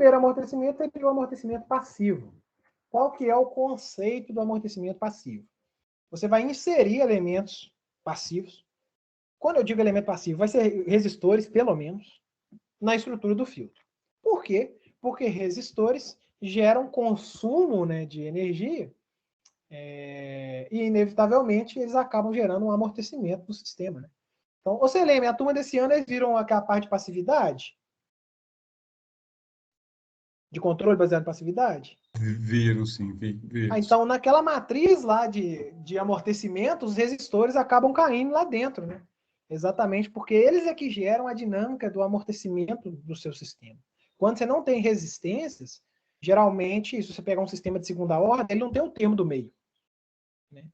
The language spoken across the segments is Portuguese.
primeiro amortecimento é o amortecimento passivo. Qual que é o conceito do amortecimento passivo? Você vai inserir elementos passivos. Quando eu digo elemento passivo, vai ser resistores, pelo menos, na estrutura do filtro. Por quê? Porque resistores geram consumo, né, de energia e, inevitavelmente, eles acabam gerando um amortecimento do sistema. Né? Então, você lembra, a turma desse ano, eles viram aquela parte de passividade? De controle baseado em passividade? Viram, sim, viram. Então, naquela matriz lá de amortecimento, os resistores acabam caindo lá dentro, né? Exatamente porque eles é que geram a dinâmica do amortecimento do seu sistema. Quando você não tem resistências, geralmente, se você pegar um sistema de segunda ordem, ele não tem o termo do meio. Né?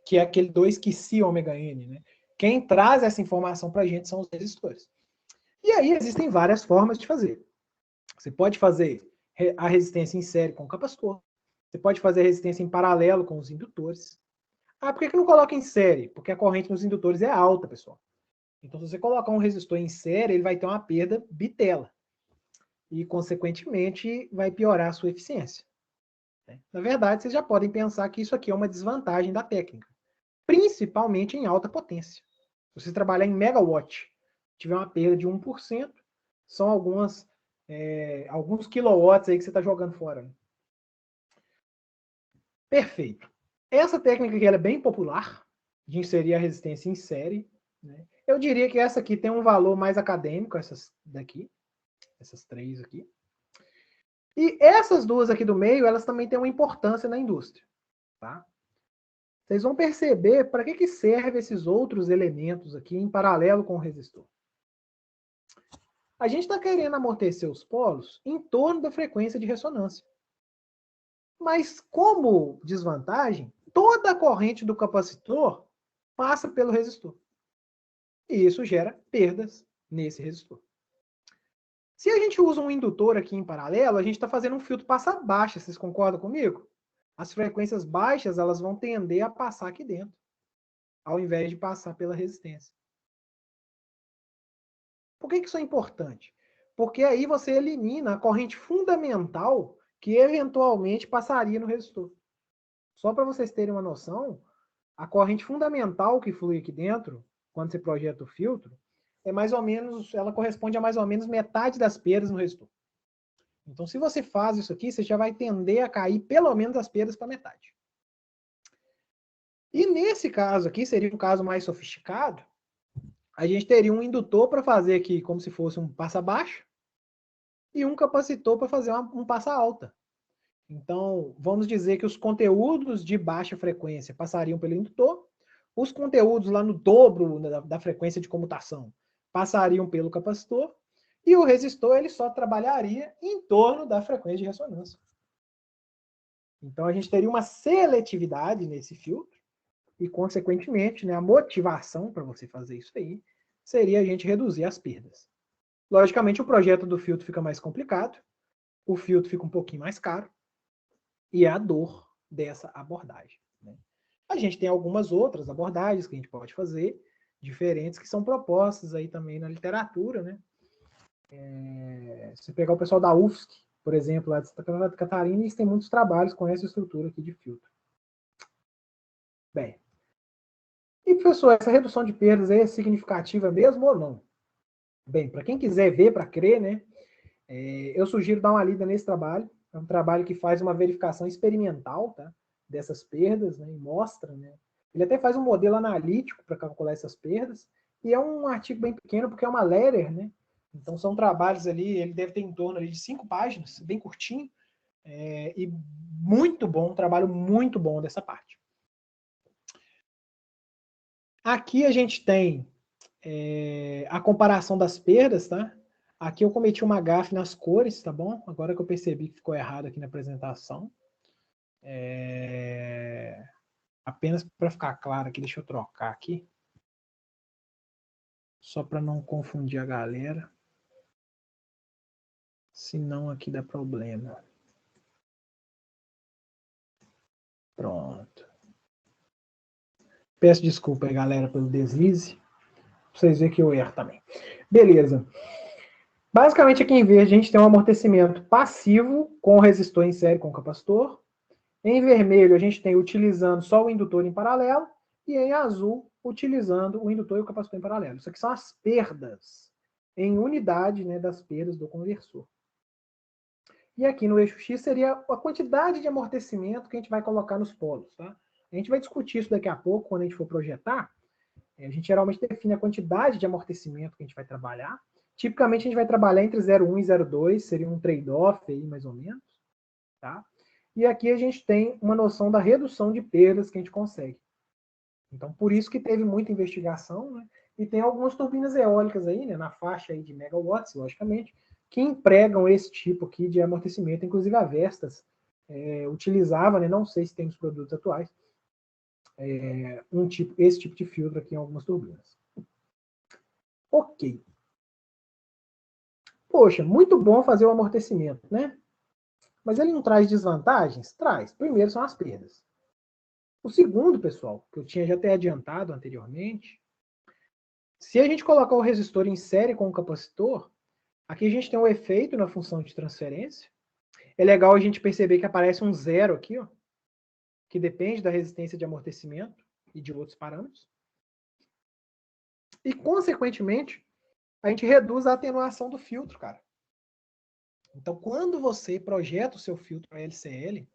Que é aquele 2 QC ômega N. Né? Quem traz essa informação para a gente são os resistores. E aí existem várias formas de fazer. Você pode fazer a resistência em série com o capacitor. Você pode fazer a resistência em paralelo com os indutores. Ah, por que não coloca em série? Porque a corrente nos indutores é alta, pessoal. Então, se você colocar um resistor em série, ele vai ter uma perda bitela. E, consequentemente, vai piorar a sua eficiência. Na verdade, vocês já podem pensar que isso aqui é uma desvantagem da técnica. Principalmente em alta potência. Se você trabalhar em megawatt, tiver uma perda de 1%, são alguns quilowatts aí que você está jogando fora. Né? Perfeito. Essa técnica aqui ela é bem popular, de inserir a resistência em série. Né? Eu diria que essa aqui tem um valor mais acadêmico, essas daqui, essas três aqui. E essas duas aqui do meio, elas também têm uma importância na indústria. Tá? Vocês vão perceber para que servem esses outros elementos aqui em paralelo com o resistor. A gente está querendo amortecer os polos em torno da frequência de ressonância. Mas, como desvantagem, toda a corrente do capacitor passa pelo resistor. E isso gera perdas nesse resistor. Se a gente usa um indutor aqui em paralelo, a gente está fazendo um filtro passa baixa. Vocês concordam comigo? As frequências baixas elas vão tender a passar aqui dentro, ao invés de passar pela resistência. Por que isso é importante? Porque aí você elimina a corrente fundamental que eventualmente passaria no resistor. Só para vocês terem uma noção, a corrente fundamental que flui aqui dentro, quando você projeta o filtro, é mais ou menos, ela corresponde a mais ou menos metade das perdas no resistor. Então, se você faz isso aqui, você já vai tender a cair pelo menos as perdas para metade. E nesse caso aqui, seria um caso mais sofisticado, a gente teria um indutor para fazer aqui como se fosse um passa-baixo e um capacitor para fazer um passa-alta. Então, vamos dizer que os conteúdos de baixa frequência passariam pelo indutor, os conteúdos lá no dobro da frequência de comutação passariam pelo capacitor, e o resistor ele só trabalharia em torno da frequência de ressonância. Então, a gente teria uma seletividade nesse filtro, e, consequentemente, né, a motivação para você fazer isso aí seria a gente reduzir as perdas. Logicamente, o projeto do filtro fica mais complicado, o filtro fica um pouquinho mais caro, e é a dor dessa abordagem. Né? A gente tem algumas outras abordagens que a gente pode fazer, diferentes, que são propostas aí também na literatura. Né? Se pegar o pessoal da UFSC, por exemplo, lá de Santa Catarina, eles têm muitos trabalhos com essa estrutura aqui de filtro. Bem, e professor, essa redução de perdas é significativa mesmo ou não? Bem, para quem quiser ver, para crer, né, eu sugiro dar uma lida nesse trabalho. É um trabalho que faz uma verificação experimental, tá, dessas perdas, né, e mostra, né, ele até faz um modelo analítico para calcular essas perdas, e é um artigo bem pequeno, porque é uma letter, né, então são trabalhos ali, ele deve ter em torno ali de 5 páginas, bem curtinho, e muito bom, um trabalho muito bom dessa parte. Aqui a gente tem a comparação das perdas, tá? Aqui eu cometi uma gafe nas cores, tá bom? Agora que eu percebi que ficou errado aqui na apresentação. Apenas para ficar claro aqui, deixa eu trocar aqui. Só para não confundir a galera. Senão aqui dá problema. Pronto. Peço desculpa aí, galera, pelo deslize. Pra vocês verem que eu erro também. Beleza. Basicamente, aqui em verde, a gente tem um amortecimento passivo com resistor em série com capacitor. Em vermelho, a gente tem utilizando só o indutor em paralelo. E em azul, utilizando o indutor e o capacitor em paralelo. Isso aqui são as perdas em unidade, né, das perdas do conversor. E aqui no eixo X seria a quantidade de amortecimento que a gente vai colocar nos polos. Tá? A gente vai discutir isso daqui a pouco, quando a gente for projetar. A gente geralmente define a quantidade de amortecimento que a gente vai trabalhar. Tipicamente, a gente vai trabalhar entre 0,1 e 0,2, seria um trade-off aí, mais ou menos. Tá? E aqui a gente tem uma noção da redução de perdas que a gente consegue. Então, por isso que teve muita investigação, né? E tem algumas turbinas eólicas aí, né, na faixa aí de megawatts, logicamente, que empregam esse tipo aqui de amortecimento. Inclusive a Vestas utilizava, né, não sei se tem nos produtos atuais, esse tipo de filtro aqui em algumas turbinas. Ok. Poxa, muito bom fazer o amortecimento, né? Mas ele não traz desvantagens? Traz. Primeiro são as perdas. O segundo, pessoal, que eu tinha já até adiantado anteriormente, se a gente colocar o resistor em série com o capacitor, aqui a gente tem um efeito na função de transferência. É legal a gente perceber que aparece um zero aqui, ó, que depende da resistência de amortecimento e de outros parâmetros. E, consequentemente, a gente reduz a atenuação do filtro, cara. Então, quando você projeta o seu filtro LCL,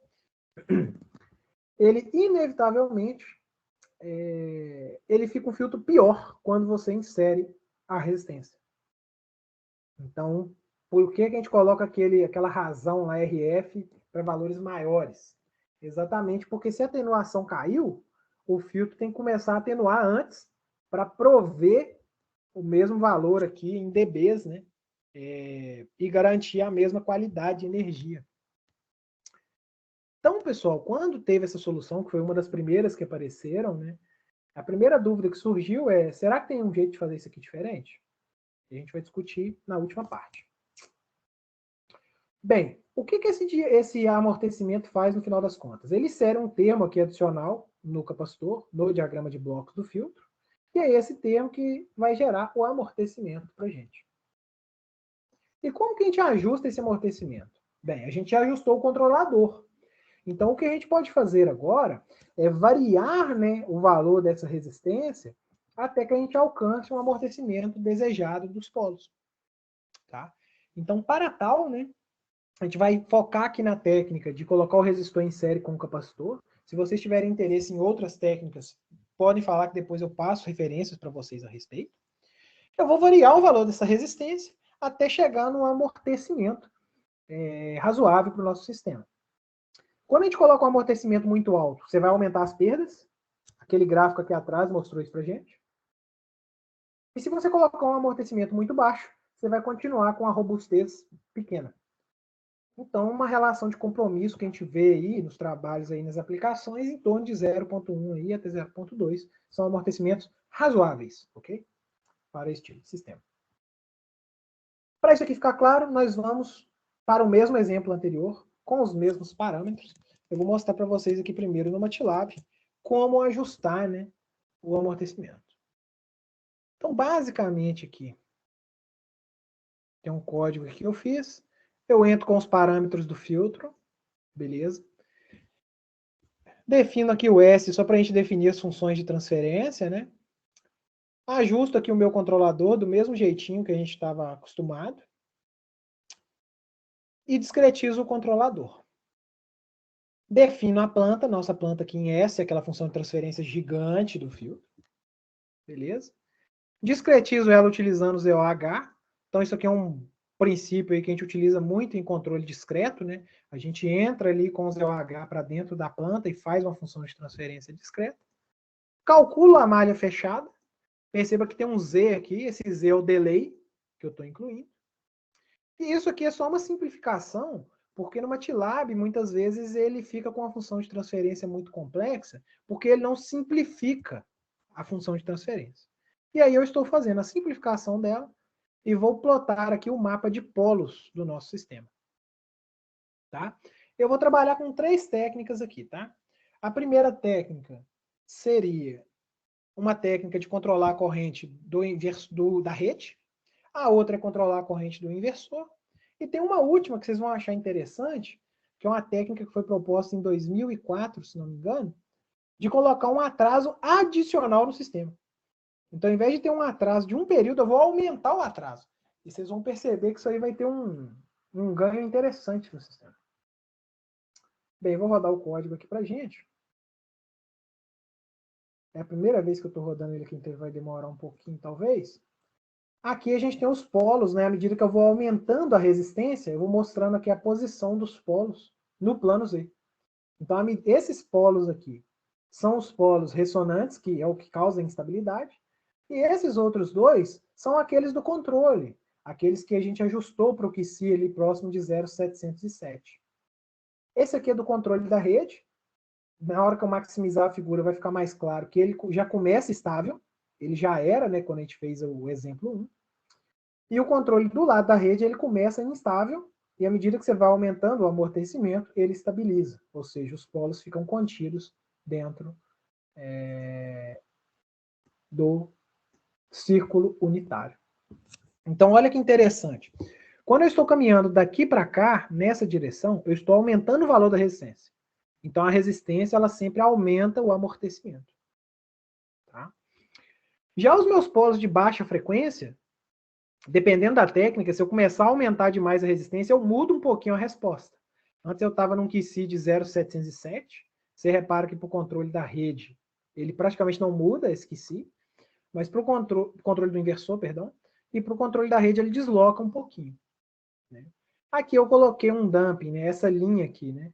ele inevitavelmente ele fica um filtro pior quando você insere a resistência. Então, por que a gente coloca aquela razão lá RF para valores maiores? Exatamente porque se a atenuação caiu, o filtro tem que começar a atenuar antes para prover o mesmo valor aqui em dBs, né? E garantir a mesma qualidade de energia. Então, pessoal, quando teve essa solução, que foi uma das primeiras que apareceram, né? A primeira dúvida que surgiu é, será que tem um jeito de fazer isso aqui diferente? E a gente vai discutir na última parte. Bem, o que esse amortecimento faz no final das contas? Ele insere um termo aqui adicional no capacitor, no diagrama de blocos do filtro, e é esse termo que vai gerar o amortecimento para a gente. E como que a gente ajusta esse amortecimento? Bem, a gente ajustou o controlador. Então, o que a gente pode fazer agora é variar, né, o valor dessa resistência até que a gente alcance um amortecimento desejado dos polos. Tá? Então, para tal, né, a gente vai focar aqui na técnica de colocar o resistor em série com o capacitor. Se vocês tiverem interesse em outras técnicas, podem falar que depois eu passo referências para vocês a respeito. Eu vou variar o valor dessa resistência até chegar num amortecimento razoável para o nosso sistema. Quando a gente coloca um amortecimento muito alto, você vai aumentar as perdas. Aquele gráfico aqui atrás mostrou isso para gente. E se você colocar um amortecimento muito baixo, você vai continuar com a robustez pequena. Então, uma relação de compromisso que a gente vê aí nos trabalhos, aí nas aplicações, em torno de 0,1 aí até 0,2 são amortecimentos razoáveis, ok? Para este tipo de sistema. Para isso aqui ficar claro, nós vamos para o mesmo exemplo anterior, com os mesmos parâmetros. Eu vou mostrar para vocês aqui primeiro no MATLAB como ajustar, né, o amortecimento. Então, basicamente aqui, tem um código que eu fiz. Eu entro com os parâmetros do filtro, beleza? Defino aqui o S só para a gente definir as funções de transferência, né? Ajusto aqui o meu controlador do mesmo jeitinho que a gente estava acostumado. E discretizo o controlador. Defino a planta, nossa planta aqui em S, aquela função de transferência gigante do filtro. Beleza? Discretizo ela utilizando o ZOH. Então, isso aqui é um princípio aí que a gente utiliza muito em controle discreto, né? A gente entra ali com o ZOH para dentro da planta e faz uma função de transferência discreta. Calculo a malha fechada. Perceba que tem um Z aqui, esse Z é o delay que eu estou incluindo. E isso aqui é só uma simplificação, porque no MATLAB, muitas vezes, ele fica com uma função de transferência muito complexa, porque ele não simplifica a função de transferência. E aí eu estou fazendo a simplificação dela e vou plotar aqui o mapa de polos do nosso sistema. Tá? Eu vou trabalhar com 3 técnicas aqui. Tá? A primeira técnica seria uma técnica de controlar a corrente da rede. A outra é controlar a corrente do inversor. E tem uma última que vocês vão achar interessante, que é uma técnica que foi proposta em 2004, se não me engano, de colocar um atraso adicional no sistema. Então, ao invés de ter um atraso de um período, eu vou aumentar o atraso. E vocês vão perceber que isso aí vai ter um ganho interessante no sistema. Bem, vou rodar o código aqui para a gente. É a primeira vez que eu estou rodando ele aqui, então vai demorar um pouquinho, talvez. Aqui a gente tem os polos, né? À medida que eu vou aumentando a resistência, eu vou mostrando aqui a posição dos polos no plano Z. Então, esses polos aqui são os polos ressonantes, que é o que causa a instabilidade. E esses outros dois são aqueles do controle, aqueles que a gente ajustou para o QC ali próximo de 0,707. Esse aqui é do controle da rede. Na hora que eu maximizar a figura, vai ficar mais claro que ele já começa estável. Ele já era, né, quando a gente fez o exemplo 1. E o controle do lado da rede, ele começa instável, e à medida que você vai aumentando o amortecimento, ele estabiliza. Ou seja, os polos ficam contidos dentro do círculo unitário. Então, olha que interessante. Quando eu estou caminhando daqui para cá, nessa direção, eu estou aumentando o valor da resistência. Então, a resistência, ela sempre aumenta o amortecimento. Tá? Já os meus polos de baixa frequência, dependendo da técnica, se eu começar a aumentar demais a resistência, eu mudo um pouquinho a resposta. Antes eu estava num QC de 0,707. Você repara que para o controle da rede, ele praticamente não muda esse QC, mas para o controle do inversor, perdão, e para o controle da rede ele desloca um pouquinho. Né? Aqui eu coloquei um dumping, né? Essa linha aqui, né?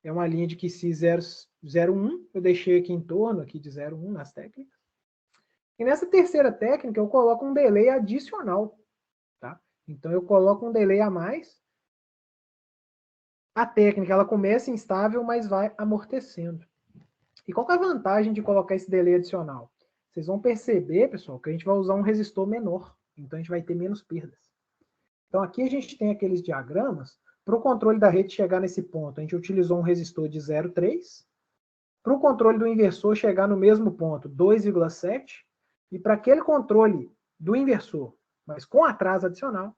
É uma linha de QC 0,01, eu deixei aqui em torno aqui de 0,1 nas técnicas. E nessa terceira técnica eu coloco um delay adicional. Tá? Então eu coloco um delay a mais. A técnica ela começa instável, mas vai amortecendo. E qual que é a vantagem de colocar esse delay adicional? Vocês vão perceber, pessoal, que a gente vai usar um resistor menor. Então a gente vai ter menos perdas. Então aqui a gente tem aqueles diagramas. Para o controle da rede chegar nesse ponto, a gente utilizou um resistor de 0,3. Para o controle do inversor chegar no mesmo ponto, 2,7. E para aquele controle do inversor, mas com atraso adicional,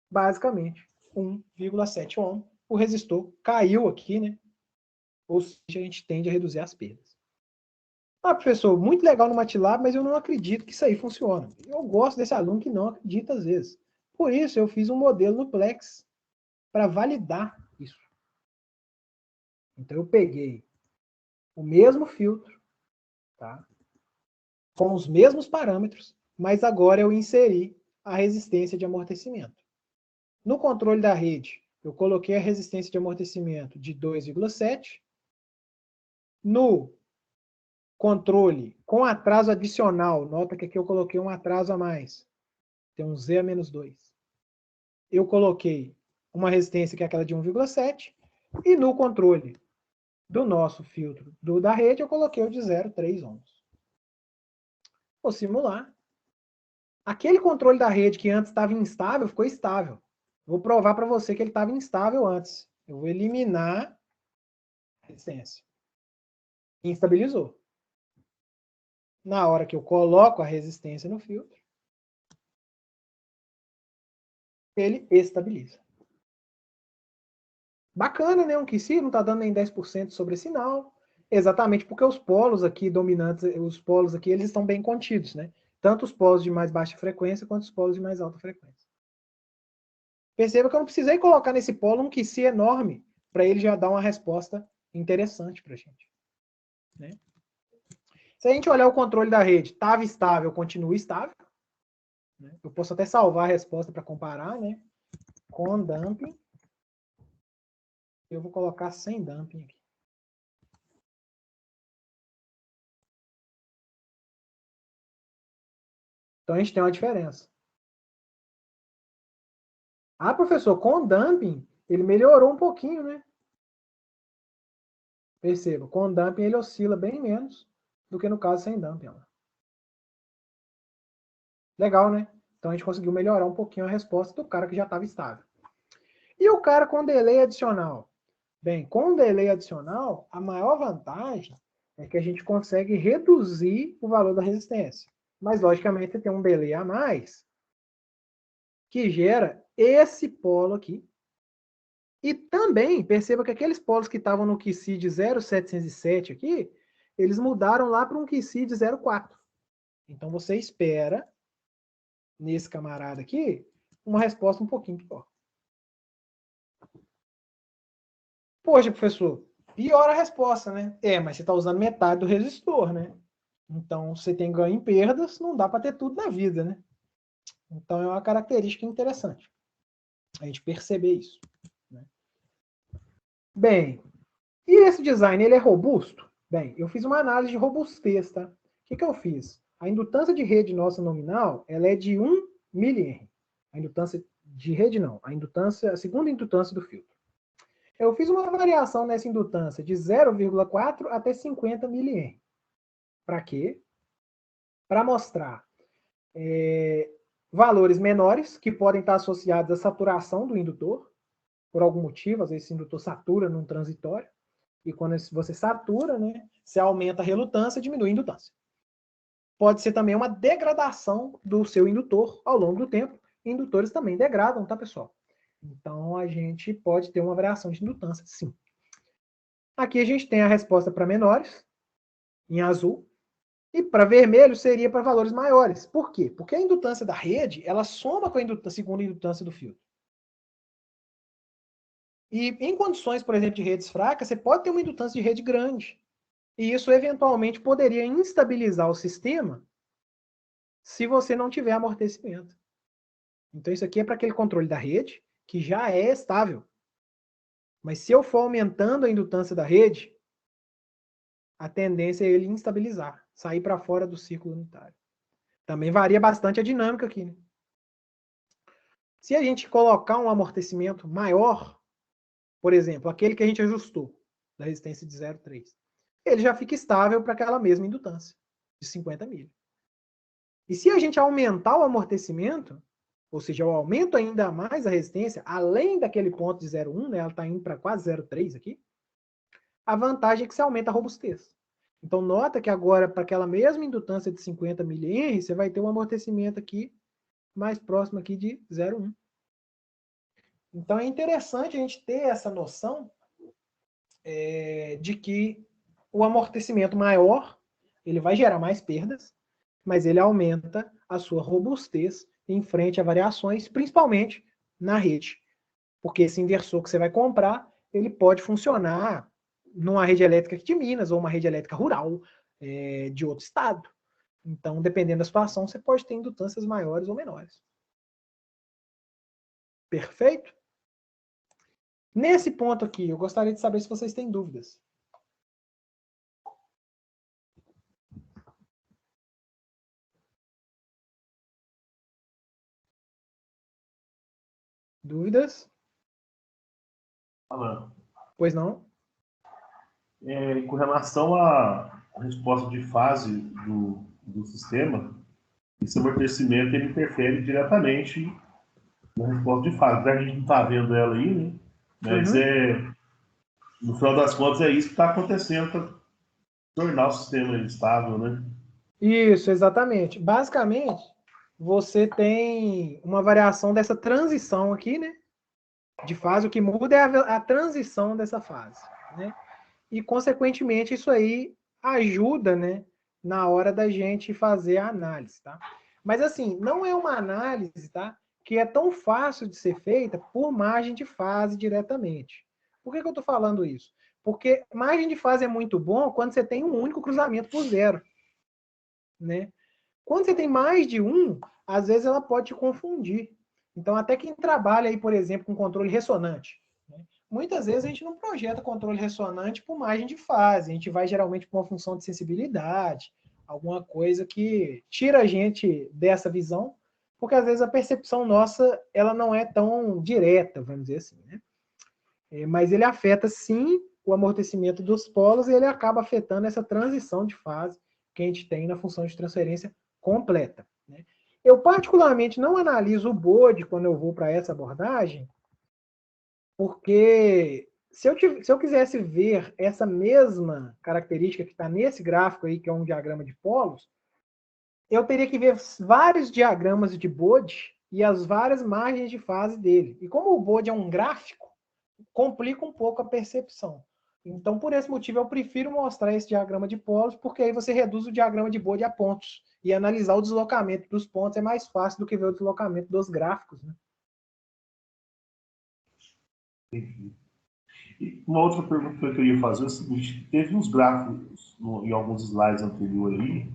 basicamente 1,7 ohm. O resistor caiu aqui, né? Ou seja, a gente tende a reduzir as perdas. Ah, professor, muito legal no MATLAB, mas eu não acredito que isso aí funciona. Eu gosto desse aluno que não acredita às vezes. Por isso, eu fiz um modelo no Plex para validar isso. Então, eu peguei o mesmo filtro, tá? Com os mesmos parâmetros, mas agora eu inseri a resistência de amortecimento. No controle da rede, eu coloquei a resistência de amortecimento de 2,7. No controle com atraso adicional, nota que aqui eu coloquei um atraso a mais. Tem um Z a menos 2. Eu coloquei uma resistência que é aquela de 1,7. E no controle do nosso filtro da rede, eu coloquei o de 0,3 ohms. Vou simular. Aquele controle da rede que antes estava instável, ficou estável. Vou provar para você que ele estava instável antes. Eu vou eliminar a resistência. Instabilizou. Na hora que eu coloco a resistência no filtro, ele estabiliza. Bacana, né? Um QC não está dando nem 10% sobre esse sinal. Exatamente porque os polos aqui dominantes, os polos aqui, eles estão bem contidos, né? Tanto os polos de mais baixa frequência quanto os polos de mais alta frequência. Perceba que eu não precisei colocar nesse polo um QC enorme para ele já dar uma resposta interessante para a gente. Né? Se a gente olhar o controle da rede, estava estável, continua estável. Né? Eu posso até salvar a resposta para comparar, né? Com dumping. Eu vou colocar sem dumping aqui. Então a gente tem uma diferença. Ah, professor, com o dumping, ele melhorou um pouquinho, né? Perceba, com o dumping ele oscila bem menos do que no caso sem dumping. Ó. Legal, né? Então a gente conseguiu melhorar um pouquinho a resposta do cara que já estava estável. E o cara com delay adicional? Bem, com delay adicional, a maior vantagem é que a gente consegue reduzir o valor da resistência. Mas, logicamente, tem um delay a mais. que gera esse polo aqui. E também, perceba que aqueles polos que estavam no QC de 0,707 aqui, eles mudaram lá para um QC de 0,4. Então, você espera, nesse camarada aqui, uma resposta um pouquinho pior. Poxa, professor, piora a resposta, né? Mas você está usando metade do resistor, né? Então, você tem ganho em perdas, não dá para ter tudo na vida, né? Então, é uma característica interessante a gente perceber isso. Né? Bem, e esse design, ele é robusto? Bem, eu fiz uma análise de robustez, tá? O que eu fiz? A indutância de rede nossa nominal, ela é de 1 mA. A indutância de rede não, a segunda indutância do filtro. Eu fiz uma variação nessa indutância de 0,4 até 50 mA. Para quê? Para mostrar valores menores que podem estar associados à saturação do indutor, por algum motivo, às vezes esse indutor satura num transitório, e quando você satura, né, você aumenta a relutância, diminui a indutância. Pode ser também uma degradação do seu indutor ao longo do tempo. Indutores também degradam, tá, pessoal? Então, a gente pode ter uma variação de indutância, sim. Aqui a gente tem a resposta para menores, em azul, e para vermelho seria para valores maiores. Por quê? Porque a indutância da rede, ela soma com a segunda indutância do filtro. E em condições, por exemplo, de redes fracas, você pode ter uma indutância de rede grande. E isso, eventualmente, poderia instabilizar o sistema se você não tiver amortecimento. Então, isso aqui é para aquele controle da rede, que já é estável. Mas se eu for aumentando a indutância da rede, a tendência é ele instabilizar, sair para fora do círculo unitário. Também varia bastante a dinâmica aqui. Né? Se a gente colocar um amortecimento maior, por exemplo, aquele que a gente ajustou, da resistência de 0,3, ele já fica estável para aquela mesma indutância, de 50 mil. E se a gente aumentar o amortecimento, ou seja, eu aumento ainda mais a resistência, além daquele ponto de 0,1, né, ela está indo para quase 0,3 aqui, a vantagem é que você aumenta a robustez. Então, nota que agora, para aquela mesma indutância de 50 mA, você vai ter um amortecimento aqui, mais próximo aqui de 0,1. Então, é interessante a gente ter essa noção de que o amortecimento maior, ele vai gerar mais perdas, mas ele aumenta a sua robustez em frente a variações, principalmente na rede. Porque esse inversor que você vai comprar, ele pode funcionar numa rede elétrica aqui de Minas, ou uma rede elétrica rural de outro estado. Então, dependendo da situação, você pode ter indutâncias maiores ou menores. Perfeito? Nesse ponto aqui, eu gostaria de saber se vocês têm dúvidas. Dúvidas? Falando. Pois não? Com relação à resposta de fase do sistema, esse amortecimento ele interfere diretamente na resposta de fase. A gente não está vendo ela aí, né? Mas no final das contas é isso que está acontecendo para tornar o sistema estável, né? Isso, exatamente. Basicamente, você tem uma variação dessa transição aqui, né? De fase, o que muda é a transição dessa fase, né? E, consequentemente, isso aí ajuda, né? Na hora da gente fazer a análise, tá? Mas, assim, não é uma análise, tá? Que é tão fácil de ser feita por margem de fase diretamente. Por que eu estou falando isso? Porque margem de fase é muito bom quando você tem um único cruzamento por zero, né? Quando você tem mais de um, às vezes ela pode te confundir. Então, até quem trabalha aí, por exemplo, com controle ressonante, né? Muitas vezes a gente não projeta controle ressonante por margem de fase, a gente vai geralmente por uma função de sensibilidade, alguma coisa que tira a gente dessa visão, porque às vezes a percepção nossa ela não é tão direta, vamos dizer assim, né? Mas ele afeta sim o amortecimento dos polos e ele acaba afetando essa transição de fase que a gente tem na função de transferência completa. Né? Eu particularmente não analiso o Bode quando eu vou para essa abordagem, porque se eu quisesse ver essa mesma característica que está nesse gráfico aí, que é um diagrama de polos, eu teria que ver vários diagramas de Bode e as várias margens de fase dele. E como o Bode é um gráfico, complica um pouco a percepção. Então, por esse motivo, eu prefiro mostrar esse diagrama de polos, porque aí você reduz o diagrama de Bode a pontos. E analisar o deslocamento dos pontos é mais fácil do que ver o deslocamento dos gráficos, né? Entendi. E uma outra pergunta que eu queria fazer é o seguinte: teve uns gráficos em alguns slides anteriores aí,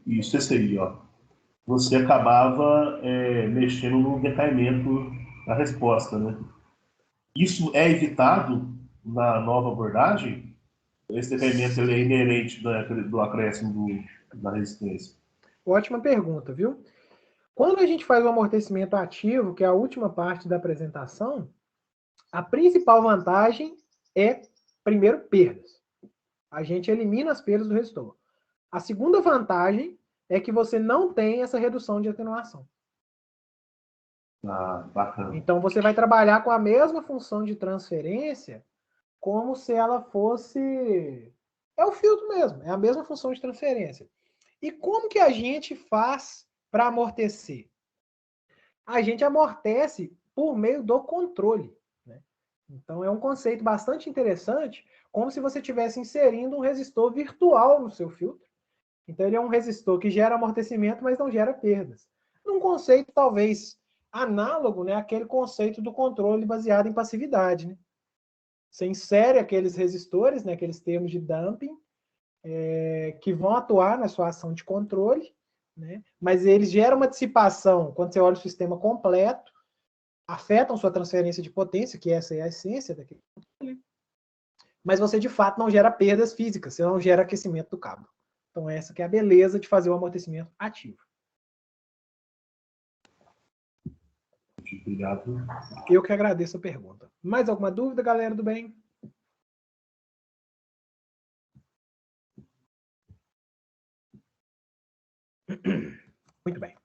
isso, esse aí, ó. Você acabava mexendo no decaimento da resposta, né? Isso é evitado na nova abordagem? Esse decaimento ele é inerente do acréscimo da resistência? Ótima pergunta, viu? Quando a gente faz o amortecimento ativo, que é a última parte da apresentação, a principal vantagem é, primeiro, perdas. A gente elimina as perdas do resistor. A segunda vantagem é que você não tem essa redução de atenuação. Ah, bacana. Então, você vai trabalhar com a mesma função de transferência como se ela fosse... É o filtro mesmo, é a mesma função de transferência. E como que a gente faz para amortecer? A gente amortece por meio do controle, né? Então, é um conceito bastante interessante, como se você estivesse inserindo um resistor virtual no seu filtro. Então, ele é um resistor que gera amortecimento, mas não gera perdas. Num conceito, talvez, análogo, né, àquele conceito do controle baseado em passividade, né? Você insere aqueles resistores, né, aqueles termos de damping, que vão atuar na sua ação de controle, né? Mas eles geram uma dissipação, quando você olha o sistema completo, afetam sua transferência de potência, que essa é a essência daquele controle, mas você, de fato, não gera perdas físicas, você não gera aquecimento do cabo. Então, essa que é a beleza de fazer o amortecimento ativo. Obrigado. Eu que agradeço a pergunta. Mais alguma dúvida, galera do bem? Muito bem.